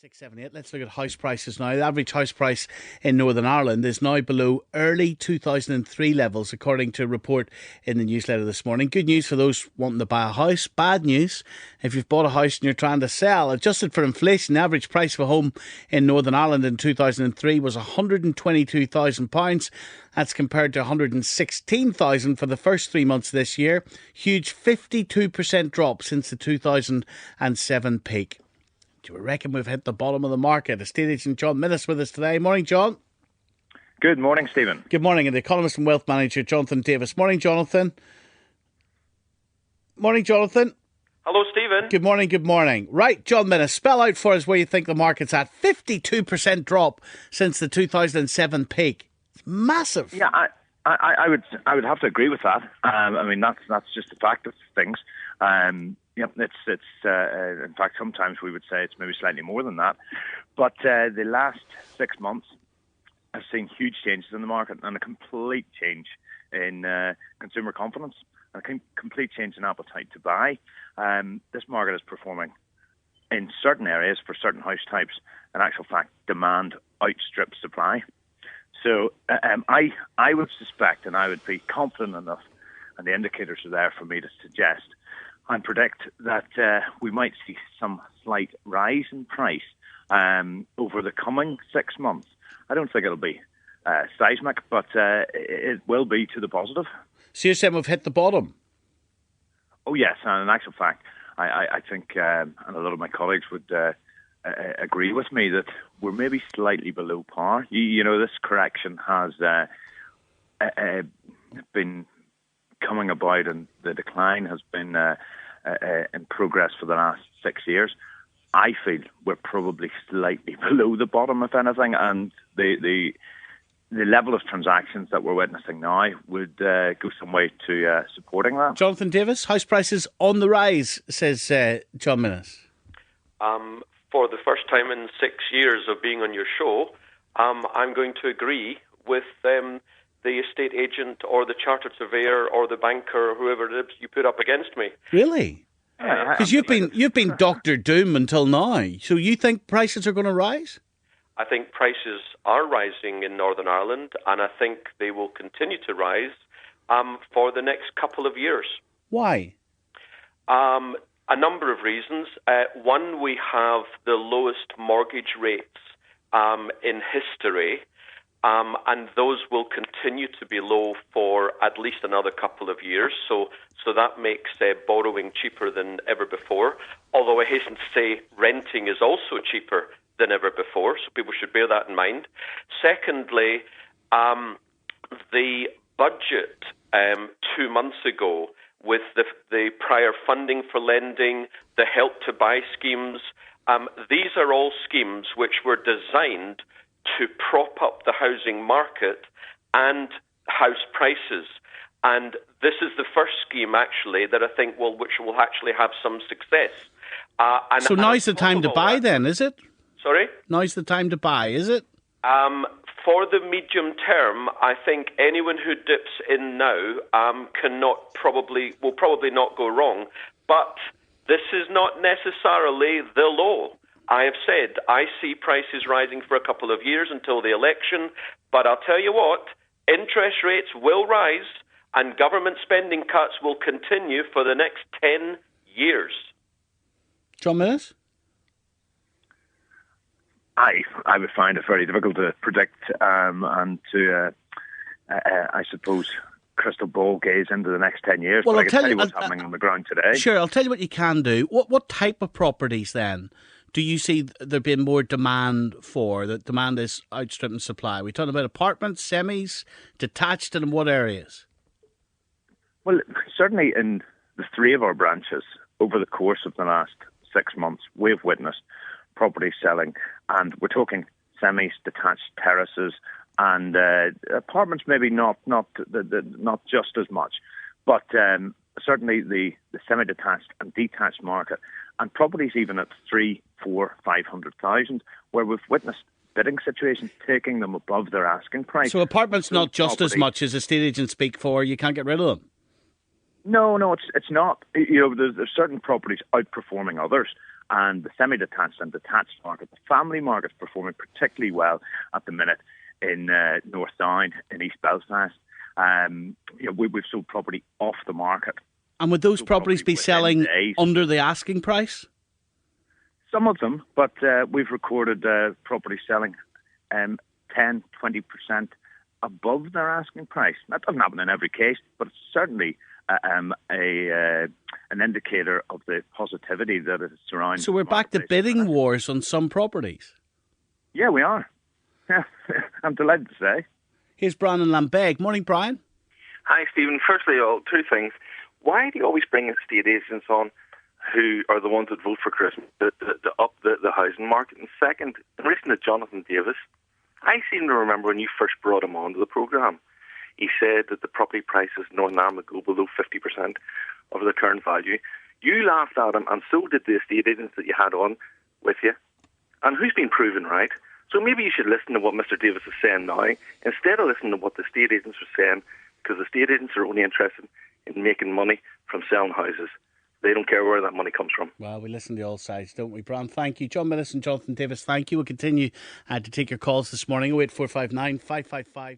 678. Let's look at house prices now. The average house price in Northern Ireland is now below early 2003 levels, according to a report in the newsletter this morning. Good news for those wanting to buy a house. Bad news if you've bought a house and you're trying to sell. Adjusted for inflation, the average price of a home in Northern Ireland in 2003 was £122,000. That's compared to £116,000 for the first 3 months of this year. Huge 52% drop since the 2007 peak. Do we reckon we've hit the bottom of the market? Estate agent John Minnis with us today. Morning, John. Good morning, Stephen. Good morning. And the economist and wealth manager, Jonathan Davis. Morning, Jonathan. Morning, Jonathan. Hello, Stephen. Good morning, good morning. Right, John Minnis, spell out for us where you think the market's at. 52% drop since the 2007 peak. It's massive. Yeah, I would have to agree with that. I mean, that's just the fact of things. Yep, it's in fact, sometimes we would say it's maybe slightly more than that. But the last 6 months have seen huge changes in the market and a complete change in consumer confidence and a complete change in appetite to buy. This market is performing in certain areas for certain house types. In actual fact, demand outstrips supply. So I would suspect, and I would be confident enough, and the indicators are there for me to suggest and predict that we might see some slight rise in price over the coming 6 months. I don't think it'll be seismic, but it will be to the positive. So you're saying we've hit the bottom? Oh, yes, and in actual fact, I think, and a lot of my colleagues would agree with me, that we're maybe slightly below par. You know, this correction has been coming about, and the decline has been in progress for the last 6 years. I feel we're probably slightly below the bottom, if anything, and the level of transactions that we're witnessing now would go some way to supporting that. Jonathan Davis, house prices on the rise, says John Minnis. For the first time in 6 years of being on your show, I'm going to agree with the estate agent or the chartered surveyor or the banker or whoever it is you put up against me. Really? Because you've been Dr. Doom until now. So you think prices are going to rise? I think prices are rising in Northern Ireland, and I think they will continue to rise for the next couple of years. Why? A number of reasons. One, we have the lowest mortgage rates in history. And those will continue to be low for at least another couple of years. So that makes borrowing cheaper than ever before. Although I hasten to say renting is also cheaper than ever before. So people should bear that in mind. Secondly, the budget 2 months ago with the prior funding for lending, the Help to Buy schemes, these are all schemes which were designed to prop up the housing market and house prices. And this is the first scheme, actually, that I think which will actually have some success. So now's the time to buy then, is it? Sorry? Now's the time to buy, is it? For the medium term, I think anyone who dips in now will probably not go wrong. But this is not necessarily the low. I have said I see prices rising for a couple of years until the election, but I'll tell you what, interest rates will rise and government spending cuts will continue for the next 10 years. John Minnis? I would find it very difficult to predict and to, I suppose, crystal ball gaze into the next 10 years. Well, but I'll I can tell tell you what's happening on the ground today. Sure, I'll tell you what you can do. What type of properties then do you see there being more demand for? That demand is outstripping supply. We're talking about apartments, semis, detached, and in what areas? Well, certainly in the three of our branches, over the course of the last 6 months, we've witnessed property selling, and we're talking semis, detached terraces, and apartments. Maybe not just as much, but certainly the semi-detached and detached market, and properties even at 300,000, 400,000, 500,000, where we've witnessed bidding situations taking them above their asking price. So apartments not just as much as estate agents speak for. You can't get rid of them. No, it's not. You know, there's certain properties outperforming others, and the semi-detached and detached market. The family market is performing particularly well at the minute in North Down, in East Belfast. We've sold property off the market. And would those properties be selling under the asking price? Some of them, but we've recorded property selling 10-20% above their asking price. That doesn't happen in every case, but it's certainly an indicator of the positivity that is surrounding. So we're back to bidding wars on some properties? Yeah, we are. Yeah, I'm delighted to say. Here's Brian in Lambeg. Morning, Brian. Hi, Stephen. Firstly, two things. Why do you always bring estate agents on who are the ones that vote for Christmas to up the housing market? And second, in relation to Jonathan Davis, I seem to remember when you first brought him onto the programme, he said that the property prices in Northern Ireland would go below 50% of the current value. You laughed at him, and so did the estate agents that you had on with you. And who's been proven right? So maybe you should listen to what Mr. Davis is saying now, instead of listening to what the estate agents are saying, because the estate agents are only interested in making money from selling houses. They don't care where that money comes from. Well, we listen to all sides, don't we, Brian? Thank you. John Millis and Jonathan Davis, thank you. We'll continue to take your calls this morning, 08459 555